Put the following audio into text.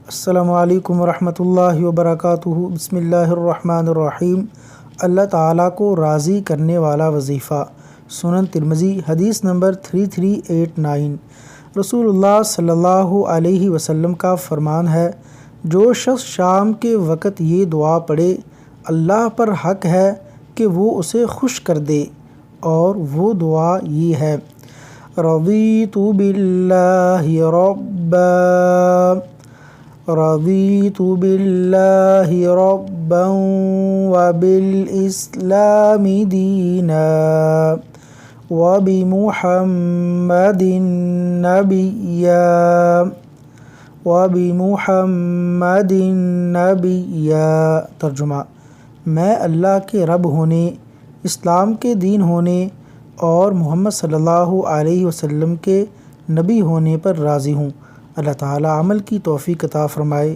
السلام علیکم ورحمۃ اللہ وبرکاتہ۔ بسم اللہ الرحمن الرحیم۔ اللہ تعالیٰ کو راضی کرنے والا وظیفہ۔ سنن ترمذی حدیث نمبر 3389۔ رسول اللہ صلی اللہ علیہ وسلم کا فرمان ہے، جو شخص شام کے وقت یہ دعا پڑھے، اللہ پر حق ہے کہ وہ اسے خوش کر دے، اور وہ دعا یہ ہے: رضیت باللہ ربا، رضیت باللہ ربا وبالاسلام دینا وبمحمد نبیا وبمحمد نبیا۔ ترجمہ: میں اللہ کے رب ہونے، اسلام کے دین ہونے اور محمد صلی اللہ علیہ وسلم کے نبی ہونے پر راضی ہوں۔ اللہ تعالیٰ عمل کی توفیق عطا فرمائے۔